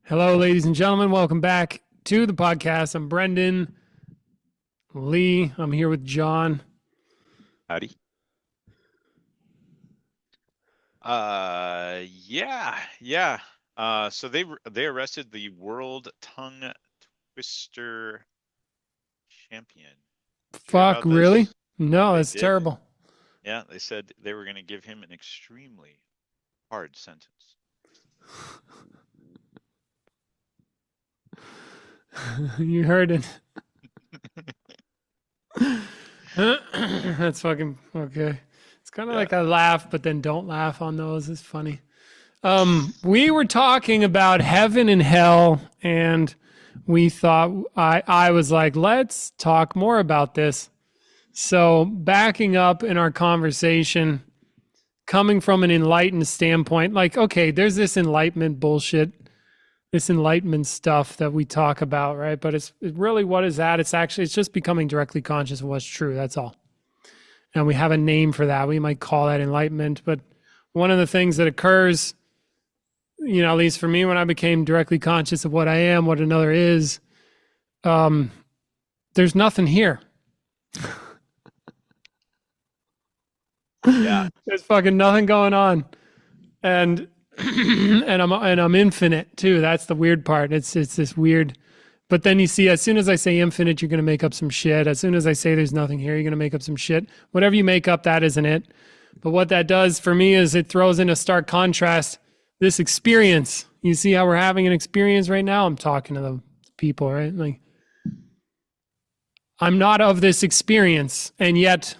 Hello, ladies and gentlemen. Welcome back to the podcast. I'm Brendan Lee. I'm here with John. Howdy. Yeah. So they arrested the world tongue twister champion. Did you hear Fuck, about really? this? No, They that's did. terrible. Yeah, they said they were going to give him an extremely hard sentence. You heard it. That's fucking okay. It's kind of Yeah. like I laugh, but then don't laugh on those. It's funny. We were talking about heaven and hell, and we thought I was like, let's talk more about this. So backing up in our conversation, coming from an enlightened standpoint, like, okay, there's this enlightenment bullshit, this enlightenment stuff that we talk about, right? But it's really, what is that? It's just becoming directly conscious of what's true. That's all. And we have a name for that. We might call that enlightenment. But one of the things that occurs, at least for me, when I became directly conscious of what I am, what another is, there's nothing here. Yeah. There's fucking nothing going on. And I'm infinite too. That's the weird part. It's this weird, but then you see, as soon as I say infinite, you're going to make up some shit. As soon as I say there's nothing here, you're going to make up some shit. Whatever you make up, that isn't it. But what that does for me is it throws in a stark contrast this experience. You see how we're having an experience right now? I'm talking to the people, right? Like, I'm not of this experience, and yet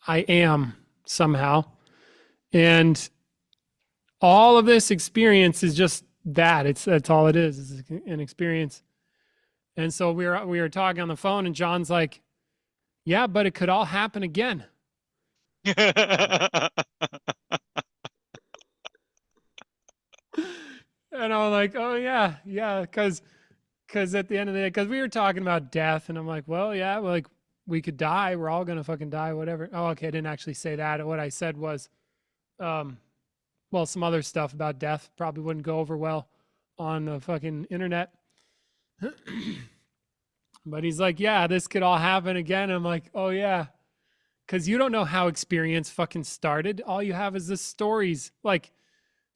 I am somehow. And all of this experience is just that. That's all it is. It's an experience. And so we were talking on the phone, and John's like, "Yeah, but it could all happen again." And I'm like, "Oh yeah, because at the end of the day, because we were talking about death, and I'm like, well, yeah, like we could die. We're all gonna fucking die, whatever." Oh, okay, I didn't actually say that. What I said was, well, some other stuff about death probably wouldn't go over well on the fucking internet. But he's like, yeah, this could all happen again. I'm like, oh yeah, because you don't know how experience fucking started. All you have is the stories. Like,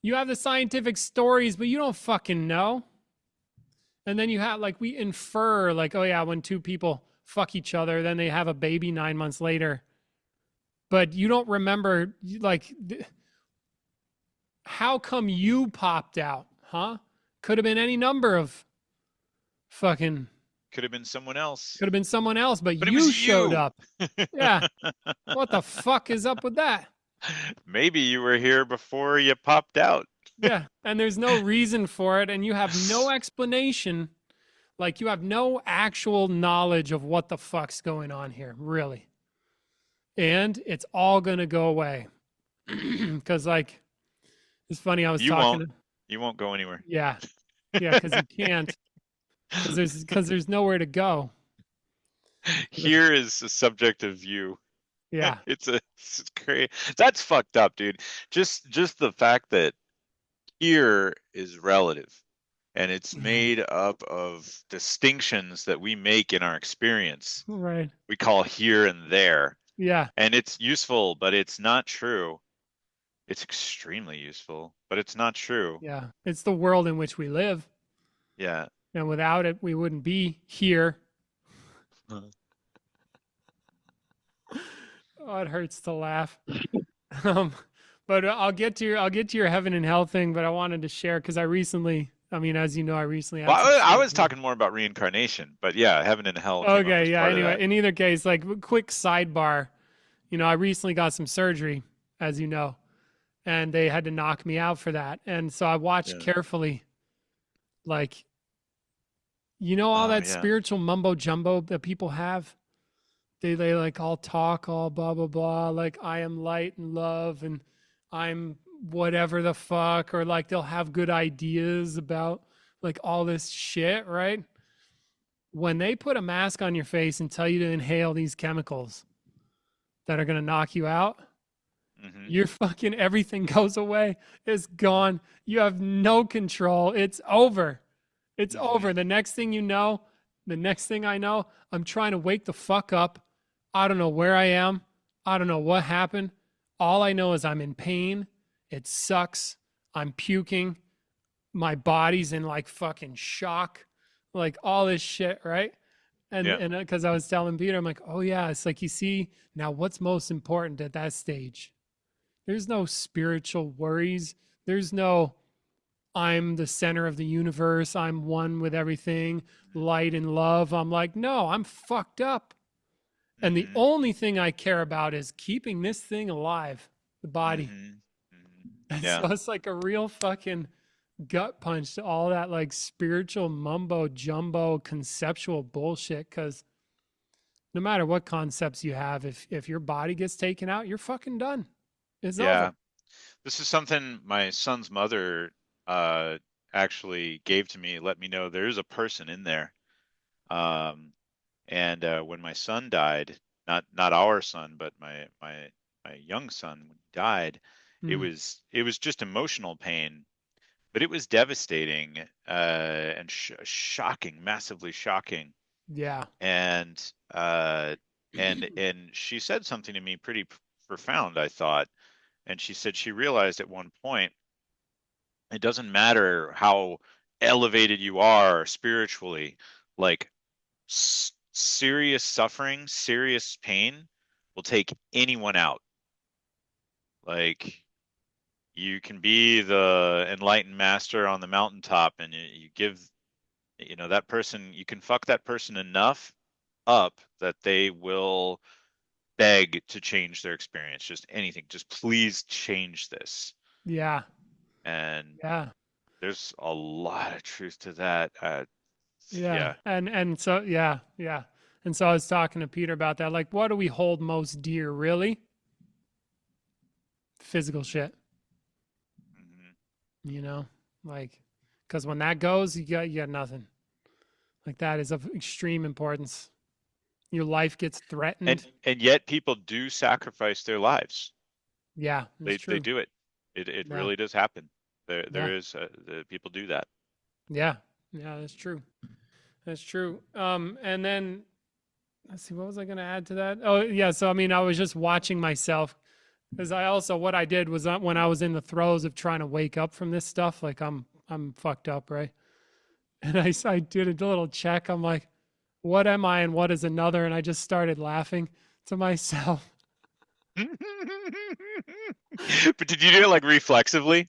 you have the scientific stories, but you don't fucking know. And then you have, like, we infer, like, oh yeah, when two people fuck each other, then they have a baby 9 months later. But you don't remember, like, how come you popped out, huh? Could have been any number of fucking, Could have been someone else. could have been someone else, but But it you was showed you. up. Yeah. What the fuck is up with that? Maybe you were here before you popped out. Yeah. And there's no reason for it. And you have no explanation. Like, you have no actual knowledge of what the fuck's going on here, really. And it's all going to go away. Because, like, it's funny. I was You talking. won't. You won't go anywhere. Yeah. Yeah. Because you can't. Because there's nowhere to go. Here is a subject of view. Yeah. It's great. That's fucked up, dude. Just the fact that here is relative and it's made up of distinctions that we make in our experience. Right. We call here and there. Yeah. And it's useful, but it's not true. It's extremely useful, but it's not true. Yeah. It's the world in which we live. Yeah. And without it, we wouldn't be here. Oh, it hurts to laugh. But I'll get to your heaven and hell thing. But I wanted to share because as you know, I recently had. Well, I was talking more about reincarnation, but yeah, heaven and hell came up Okay, as yeah. part of Anyway, that. in either case, like, quick sidebar. I recently got some surgery, as you know, and they had to knock me out for that. And so I watched Yeah. carefully, like, all that Yeah. spiritual mumbo jumbo that people have. They like all talk all blah blah blah, like I am light and love and I'm whatever the fuck, or like they'll have good ideas about like all this shit, right? When they put a mask on your face and tell you to inhale these chemicals that are going to knock you out, your fucking everything goes away. It's gone. You have no control. It's over. It's over. The next thing you know, the next thing I know, I'm trying to wake the fuck up. I don't know where I am. I don't know what happened. All I know is I'm in pain. It sucks. I'm puking. My body's in like fucking shock. Like all this shit, right? Yeah. And because I was telling Peter, I'm like, oh yeah, it's like you see now what's most important at that stage. There's no spiritual worries. There's no I'm the center of the universe. I'm one with everything, light and love. I'm like, no, I'm fucked up. And the Mm-hmm. only thing I care about is keeping this thing alive, the body. Mm-hmm. Hmm. And so Yeah. it's like a real fucking gut punch to all that like spiritual mumbo jumbo conceptual bullshit. Cause no matter what concepts you have, if your body gets taken out, you're fucking done. It's over. Yeah. This is something my son's mother uh actually gave to me, let me know there's a person in there. Um and when my son died, not our son, but my young son when he died, Mm, it was just emotional pain, but it was devastating and shocking, massively shocking. yeah. And and she said something to me pretty profound, I thought. And she said she realized at one point it doesn't matter how elevated you are spiritually, like serious suffering, serious pain will take anyone out. Like you can be the enlightened master on the mountaintop and you give, you know, that person, you can fuck that person enough up that they will beg to change their experience. Just anything. Just please change this. Yeah. And Yeah. there's a lot of truth to that. Yeah. Yeah. And so yeah, yeah. And so I was talking to Peter about that. Like, what do we hold most dear, really? Physical shit. Hmm. You know? Like, because when that goes, you got nothing. Like that is of extreme importance. Your life gets threatened. And yet people do sacrifice their lives. Yeah, it's They true. do it. It Yeah. really does happen. Yeah. There is the people do that. Yeah. Yeah, that's true. That's true. And then let's see, what was I going to add to that? Oh, yeah. So, I mean, I was just watching myself because I also, what I did was when I was in the throes of trying to wake up from this stuff, like I'm fucked up, right? And I did a little check. I'm like, what am I and what is another? And I just started laughing to myself. But did you do it like reflexively?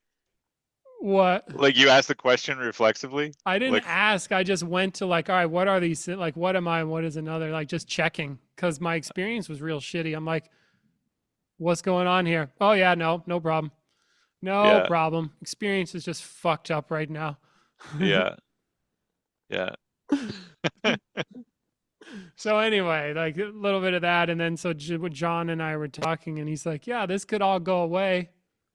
What? Like you asked the question reflexively? I didn't Like, ask. I just went to like, all right, what are these? Like, what am I and what is another? Like, just checking because my experience was real shitty. I'm like, what's going on here? Oh, yeah, no problem. No yeah, problem. Experience is just fucked up right now. yeah, yeah. So anyway, like a little bit of that, and then so John and I were talking, and he's like, "Yeah, this could all go away."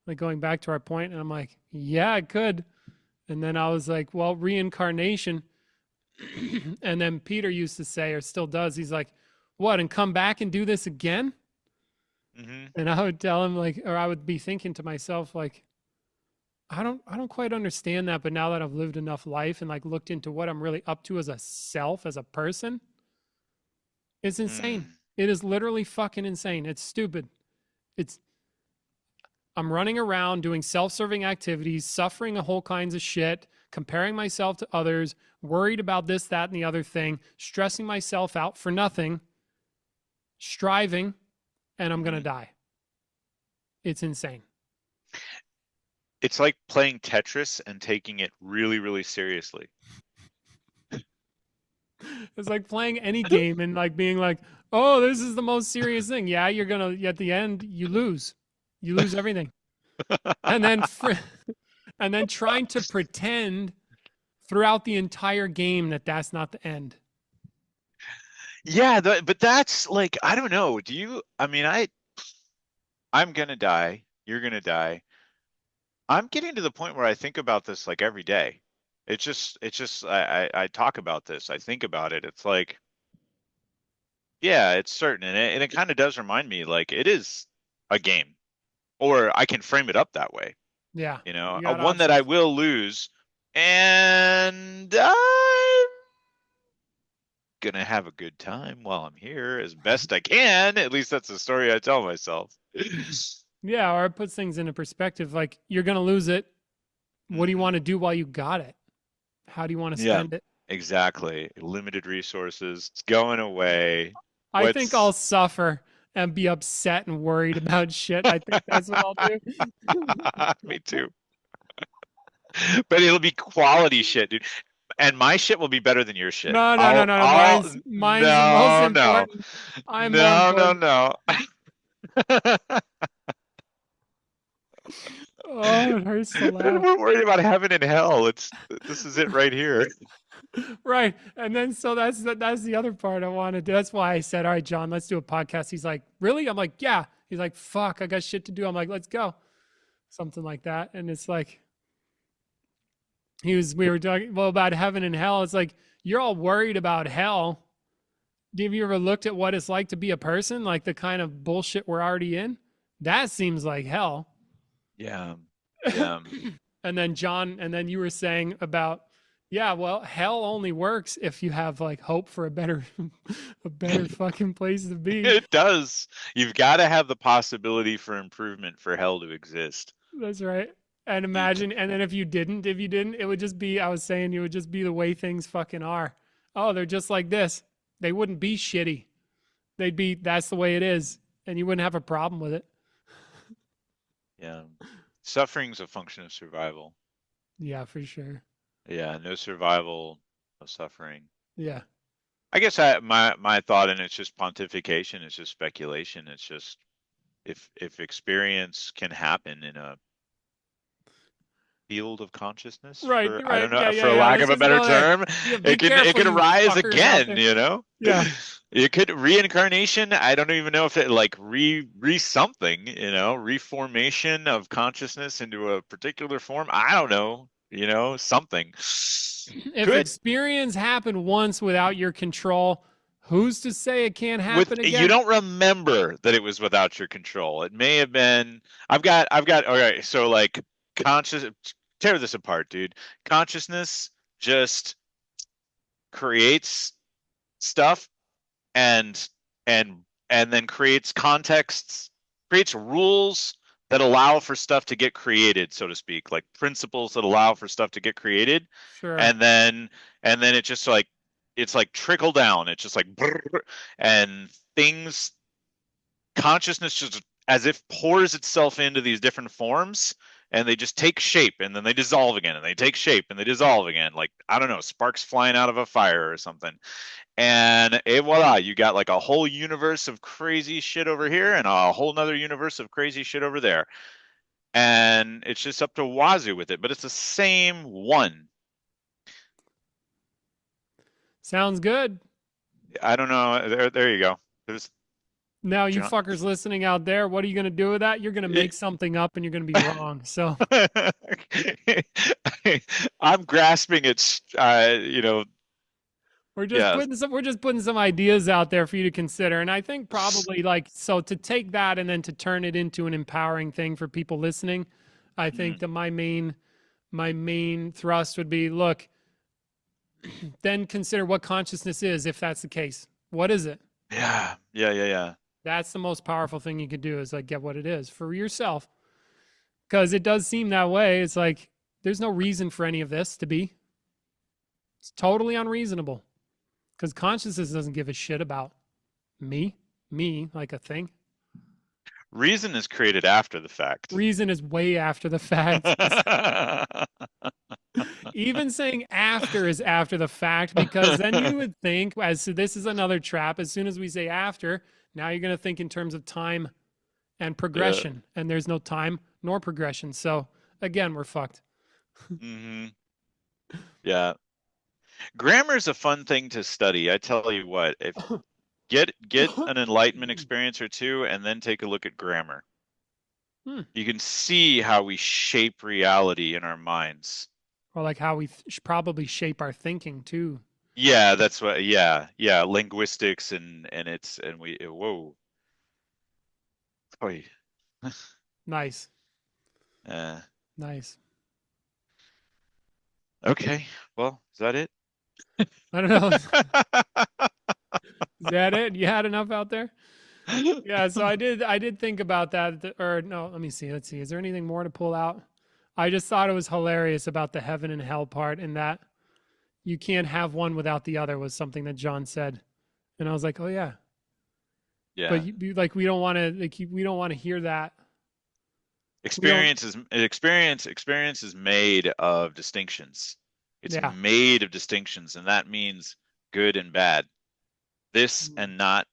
Like going back to our point, and I'm like, "Yeah, it could." And then I was like, "Well, reincarnation." And then Peter used to say, or still does, he's like, "What? And come back and do this again?" Hmm. And I would tell him like, or I would be thinking to myself like, I don't quite understand that, but now that I've lived enough life and like looked into what I'm really up to as a self, as a person, it's insane. Mm. It is literally fucking insane. It's stupid. It's I'm running around doing self-serving activities, suffering a whole kinds of shit, comparing myself to others, worried about this, that, and the other thing, stressing myself out for nothing, striving, and I'm gonna Hmm. die. It's insane. It's like playing Tetris and taking it really, really seriously. It's like playing any game and like being like, oh, this is the most serious thing. Yeah, you're gonna at the end you lose. You lose everything. And then and then trying to pretend throughout the entire game that that's not the end. Yeah, but that's like, I don't know. Do you, I mean, I'm gonna die. You're gonna die. I'm getting to the point where I think about this like every day. I talk about this. I think about it. It's like, yeah, it's certain. And it kind of does remind me like it is a game, or I can frame it up that way. Yeah. You know, You got one that I options. will lose, and gonna have a good time while I'm here as best I can. At least that's the story I tell myself. Yeah, or it puts things into perspective. Like, you're going to lose it. What do you want Hmm. to do while you got it? How do you want to Yeah, spend it? exactly. Limited resources. It's going away. I think I'll What's suffer and be upset and worried about shit. I think that's what I'll do. me too. But it'll be quality shit, dude. And my shit will be better than your shit. No, no, no, no, no. Mine's the most No, no, important. I'm more no, no, important. no. Oh, it hurts to laugh. We're worried about heaven and hell. This is it right here. Right. And then so that's the other part I want to do. That's why I said, all right, John, let's do a podcast. He's like, really? I'm like, yeah. He's like, fuck, I got shit to do. I'm like, let's go. Something like that. And it's like, we were talking well about heaven and hell. It's like, you're all worried about hell. Have you ever looked at what it's like to be a person? Like the kind of bullshit we're already in? That seems like hell. Yeah. Yeah. And then John, and then you were saying about, yeah, well, hell only works if you have like hope for a better, a better fucking place to be. It does. You've got to have the possibility for improvement for hell to exist. That's right. And imagine, and then if you didn't, it would just be, I was saying, it would just be the way things fucking are. Oh, they're just like this. They wouldn't be shitty. They'd be, that's the way it is. And you wouldn't have a problem with it. Yeah. Suffering's a function of survival. Yeah, for sure. Yeah, no survival, no suffering. Yeah. I guess my thought, and it's just pontification, it's just speculation. It's just if experience can happen in a field of consciousness, Right, for I right. don't know, Yeah, for yeah, yeah. lack Let's of a just better go there. term, Yeah, be it careful, could you rise fuckers out again, there. you know? Yeah. It could reincarnation. I don't even know if it like re something, you know, reformation of consciousness into a particular form. I don't know, you know, something. If Could experience happened once without your control, who's to say it can't with happen you again? don't remember that it was without your control. It may have been. I've got. All right, so like conscious. Tear this apart, dude. Consciousness just creates stuff and and and then creates contexts, creates rules that allow for stuff to get created, so to speak, like principles that allow for stuff to get created, Sure. and then it just like it's like trickle down. It's just like brrr, and things consciousness just as if pours itself into these different forms and they just take shape and then they dissolve again and they take shape and they dissolve again, like I don't know, sparks flying out of a fire or something. And voila, you got like a whole universe of crazy shit over here and a whole nother universe of crazy shit over there. And it's just up to wazoo with it, but it's the same one. Sounds good. I don't know. There you go. There's Now, you John. fuckers listening out there, what are you going to do with that? You're going to make something up and you're going to be wrong. So I'm grasping its, you know, yeah. we're just putting some ideas out there for you to consider. And I think probably like, so to take that and then to turn it into an empowering thing for people listening, I think that my main thrust would be, look, then consider what consciousness is, if that's the case. What is it? Yeah. That's the most powerful thing you could do, is like get what it is for yourself. Because it does seem that way. It's like there's no reason for any of this to be. It's totally unreasonable. Because consciousness doesn't give a shit about me, like a thing. Reason is created after the fact. Reason is way after the fact. Even saying after is after the fact, because then you would think, so this is another trap. As soon as we say after, now you're going to think in terms of time and progression, and there's no time nor progression. So again, we're fucked. Mm-hmm. Yeah. Grammar is a fun thing to study. I tell you what, if get an enlightenment experience or two and then take a look at grammar. You can see how we shape reality in our minds. Or like how we probably shape our thinking too. Yeah, that's what. Yeah, linguistics and we whoa. Oy. Nice. Uh, Nice. okay. Well, is that it? I don't know. Is that it? You had enough out there? Yeah, so I did think about that or no, let me see. Let's see. Is there anything more to pull out? I just thought it was hilarious about the heaven and hell part and that you can't have one without the other was something that John said. And I was like, "Oh yeah." But Yeah. like we don't want to we don't want to hear that. We don't Experience is made of distinctions. It's yeah. made of distinctions, and that means good and bad. This and not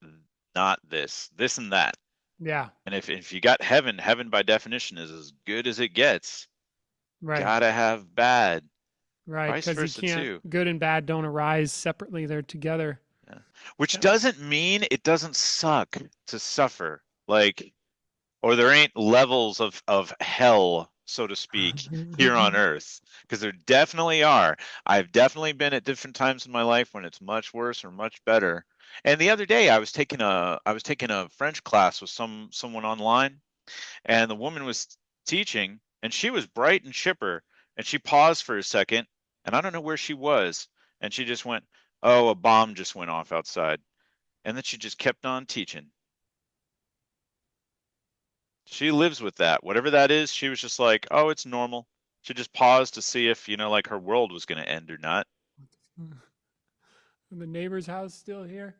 this. This and that. Yeah. And if you got heaven, heaven by definition is as good as it gets. Right. Gotta have bad. Right, Vice cuz you versa can't too. good and bad don't arise separately, they're together. Yeah. Which Yeah. doesn't mean it doesn't suck to suffer. Like, or there ain't levels of hell, so to speak, here on Earth, because there definitely are. I've definitely been at different times in my life when it's much worse or much better. And the other day, I was taking a French class with someone online, and the woman was teaching, and she was bright and chipper, and she paused for a second, and I don't know where she was, and she just went, "Oh, a bomb just went off outside," and then she just kept on teaching. She lives with that. Whatever that is, she was just like, "Oh, it's normal." She just paused to see if, like her world was going to end or not. The neighbor's house still here?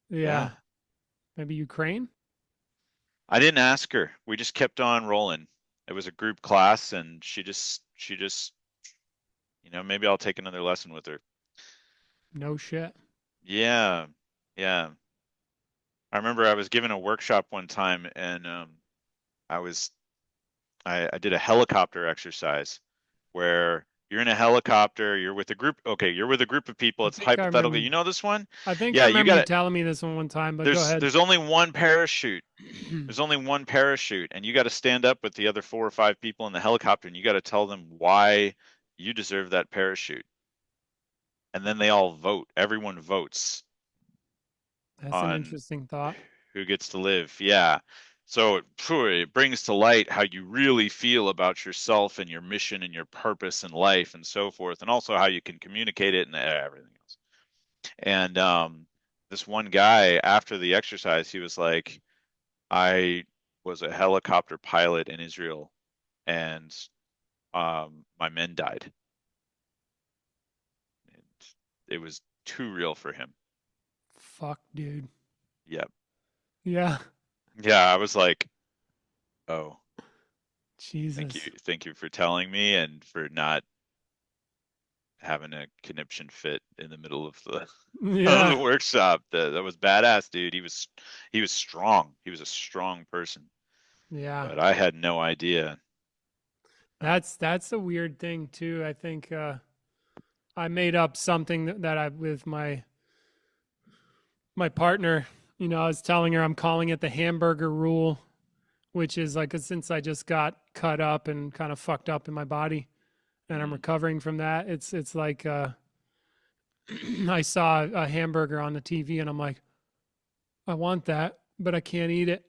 Yeah. Yeah. Maybe Ukraine? I didn't ask her. We just kept on rolling. It was a group class and she just, maybe I'll take another lesson with her. No shit. Yeah. Yeah. I remember I was given a workshop one time and I was I did a helicopter exercise where you're in a helicopter, you're with a group. Okay, you're with a group of people. I It's think I hypothetical. remember You know this one? I think I Yeah, you remember got you it. telling me this one time, but go There's ahead. there's only one parachute. There's only one parachute, and you got to stand up with the other four or five people in the helicopter, and you got to tell them why you deserve that parachute. And then they all vote. Everyone votes That's an on interesting thought. who gets to live. Yeah. So it brings to light how you really feel about yourself and your mission and your purpose in life and so forth, and also how you can communicate it and everything else. And this one guy, after the exercise, he was like, I was a helicopter pilot in Israel, and my men died. And it was too real for him. Fuck, dude. Yep. Yeah. Yeah, I was like, oh, Jesus. thank you for telling me and for not having a conniption fit in the middle of the of Yeah. the workshop. That was badass, dude. He was strong. He was a strong person, Yeah. but I had no idea. That's a weird thing too. I think I made up something that I with my partner, I was telling her I'm calling it the Hamburger Rule, which is like since I just got cut up and kind of fucked up in my body and I'm Mm. recovering from that. It's like I saw a hamburger on the TV and I'm like, I want that, but I can't eat it.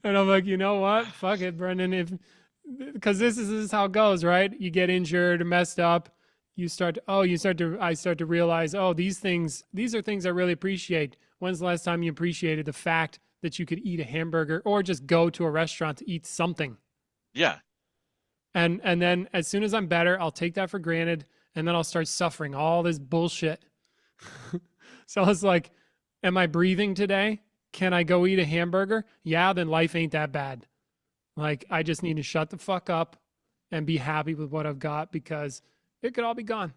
And I'm like, you know what? Fuck it, Brendan. If because this is how it goes, right? You get injured, messed up. I start to realize, oh, these are things I really appreciate. When's the last time you appreciated the fact that you could eat a hamburger or just go to a restaurant to eat something? Yeah. And then as soon as I'm better, I'll take that for granted, and then I'll start suffering all this bullshit. So I was like, am I breathing today? Can I go eat a hamburger? Yeah, then life ain't that bad. Like, I just need to shut the fuck up and be happy with what I've got because it could all be gone.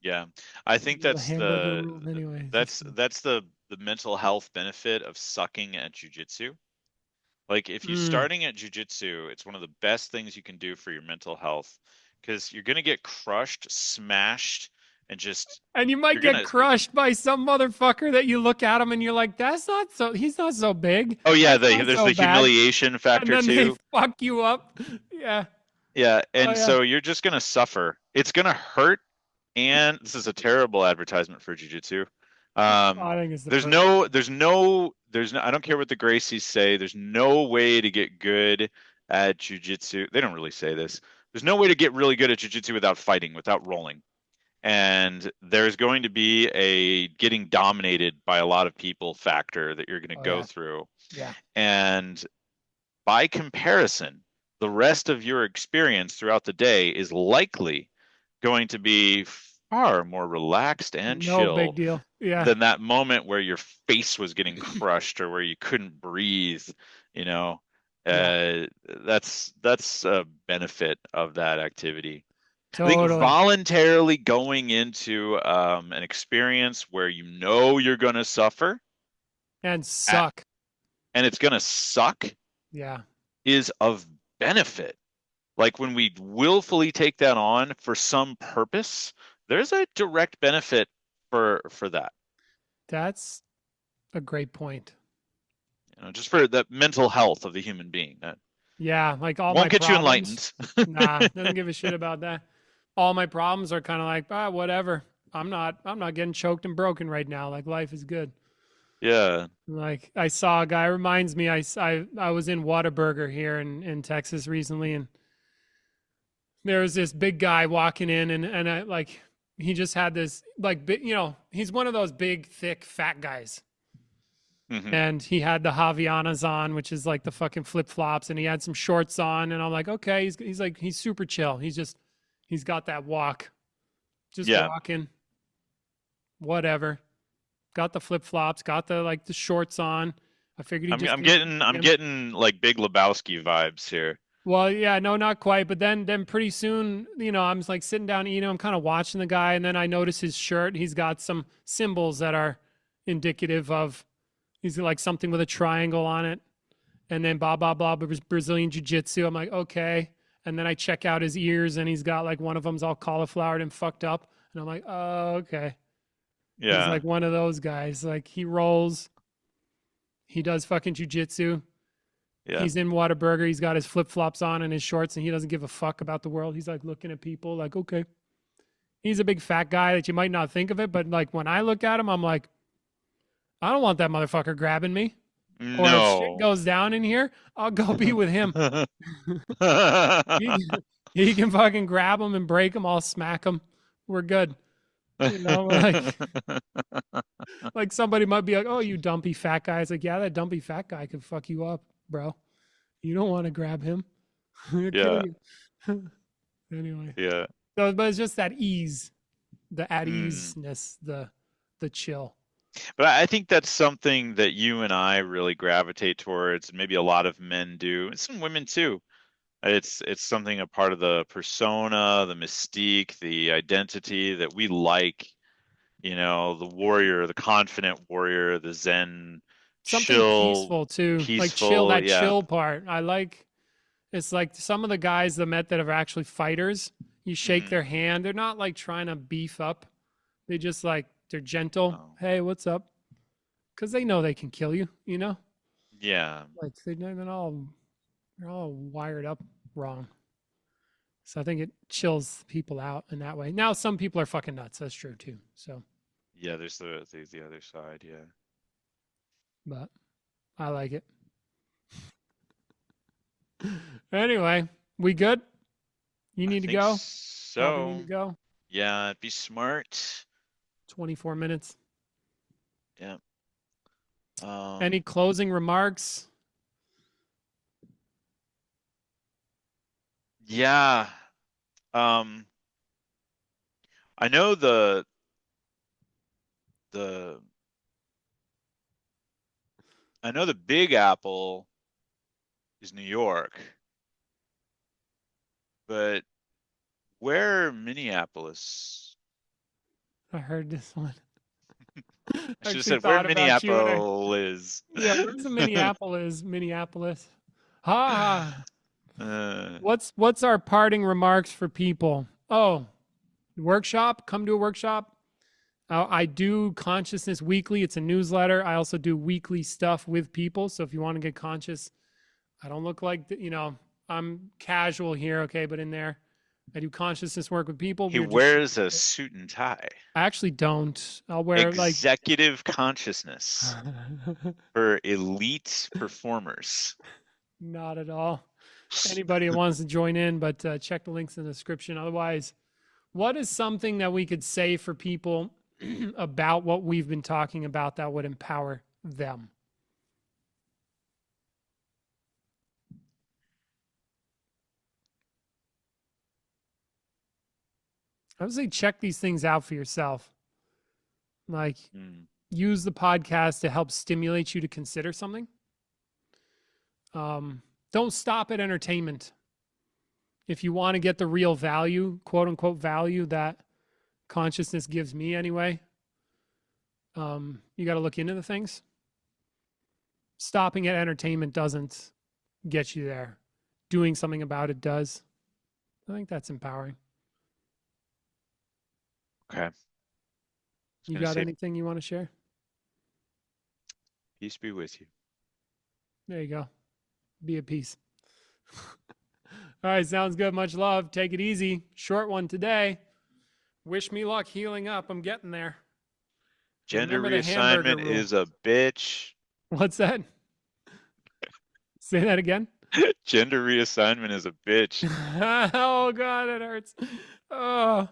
Yeah. I think The hamburger rule, anyway. that's the mental health benefit of sucking at jujitsu. Like if you're Mm. starting at jujitsu, it's one of the best things you can do for your mental health because you're gonna get crushed, smashed, and just And you might you're get gonna crushed by some motherfucker that you look at him and you're like, he's not so big. oh yeah, That's not there's so the bad. humiliation And factor then they too. fuck you up. Yeah. Yeah, Oh, and yeah. so you're just gonna suffer. It's gonna hurt, and this is a terrible advertisement for jujitsu. I think it's the There's perfect no, one. there's no, there's no. I don't care what the Gracies say. There's no way to get good at jujitsu. They don't really say this. There's no way to get really good at jujitsu without fighting, without rolling. and there's going to be a getting dominated by a lot of people factor that you're going to Oh go yeah. through. Yeah. And by comparison, the rest of your experience throughout the day is likely going to be far more relaxed and No big chill deal. Yeah. than that moment where your face was getting crushed or where you couldn't breathe, you know. Yeah. Uh, that's a benefit of that activity. I think Totally. voluntarily going into an experience where you know you're going to suffer And at, suck. and it's going to suck Yeah. is of benefit. Like when we willfully take that on for some purpose, there's a direct benefit for that. That's a great point. You know, just for the mental health of the human being. That Yeah, like all my won't get you problems. enlightened. Nah, doesn't give a shit about that. All my problems are kind of like, whatever. I'm not getting choked and broken right now. Like life is good. Yeah. Like I saw a guy reminds me I was in Whataburger here in Texas recently, and there was this big guy walking in, and I like he just had this like big, he's one of those big thick fat guys, Hmm. and he had the Havianas on, which is like the fucking flip flops, and he had some shorts on, and I'm like, okay, he's like he's super chill. He's got that walk, just Yeah. walking, whatever. Got the flip flops, got the shorts on. I figured he I'm just I'm came from getting the I'm gym. getting like Big Lebowski vibes here. Well, yeah, no, not quite. But then pretty soon, I'm like sitting down eating. I'm kind of watching the guy, and then I notice his shirt. He's got some symbols that are indicative of. He's like something with a triangle on it, and then blah blah blah. Brazilian Jiu Jitsu. I'm like, okay. And then I check out his ears, and he's got like one of them's all cauliflowered and fucked up. And I'm like, oh, okay. He's Yeah. like one of those guys. Like he rolls. He does fucking jujitsu. Yeah. He's in Whataburger. He's got his flip flops on and his shorts, and he doesn't give a fuck about the world. He's like looking at people, like, okay. He's a big fat guy that you might not think of it, but like when I look at him, I'm like, I don't want that motherfucker grabbing me. Or if shit No. goes down in here, I'll go be with him. he, he can fucking grab him and break him. I'll smack him. We're good. Like somebody might be like, "Oh, you dumpy fat guy." It's like, yeah, that dumpy fat guy could fuck you up, bro. You don't want to grab him. He'll kill Yeah. you. Anyway, Yeah. so but it's just that ease, the at Mm. easeness, the chill. But I think that's something that you and I really gravitate towards, and maybe a lot of men do, and some women too. It's something a part of the persona, the mystique, the identity that we like. You know, the warrior, the confident warrior, the Zen, Something chill, peaceful too, like chill. peaceful. That Yeah. chill part, I like. It's like some of the guys that met that are actually fighters. You shake Hmm. their hand. They're not like trying to beef up. They just like they're gentle. Oh. Hey, what's up? Because they know they can kill you. Yeah. Like they're all wired up wrong. So I think it chills people out in that way. Now some people are fucking nuts. That's true too. So, Yeah. There's the other side. Yeah. but I like it. Anyway, we good? You I need to think go. Probably need so. to go. Yeah. Be smart. 24 minutes. Yeah. Any closing remarks? Yeah. Um, I know the I know the Big Apple is New York, but where Minneapolis? I heard this one. I should have Actually said where thought about you and I. Minneapolis. Yeah, where's the Minneapolis? Minneapolis. Ha ha. Uh, What's our parting remarks for people? Oh, workshop. Come to a workshop. I do consciousness weekly. It's a newsletter. I also do weekly stuff with people. So if you want to get conscious, I don't look like I'm casual here, okay? But in there, I do consciousness work with people. he We're just wears a suit and tie. I actually don't. I'll wear like Executive consciousness for elite performers. not at all. Anybody who wants to join in, but check the links in the description. Otherwise, What is something that we could say for people about what we've been talking about that would empower them? I would say check these things out for yourself. Like, Mm. use the podcast to help stimulate you to consider something. Don't stop at entertainment. If you want to get the real value, quote unquote value that consciousness gives me anyway, you got to look into the things. Stopping at entertainment doesn't get you there. Doing something about it does. I think that's empowering. Okay. I was You gonna got say, anything you want to share? peace be with you. There you go. Be at peace. All right, sounds good. Much love. Take it easy. Short one today. Wish me luck healing up. I'm getting there. Gender Remember the Hamburger reassignment Rule. is a bitch. What's that? Say that again. Gender reassignment is a bitch. Oh God, it hurts. Oh.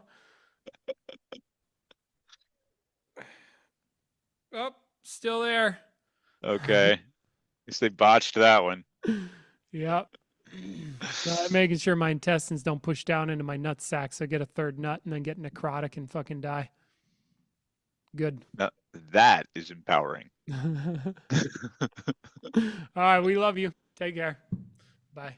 Oh, still there. Okay. Guess they botched that one. Yep. Making sure my intestines don't push down into my nut sack so I get a third nut and then get necrotic and fucking die. Good. Now, that is empowering. All right, we love you. Take care. Bye.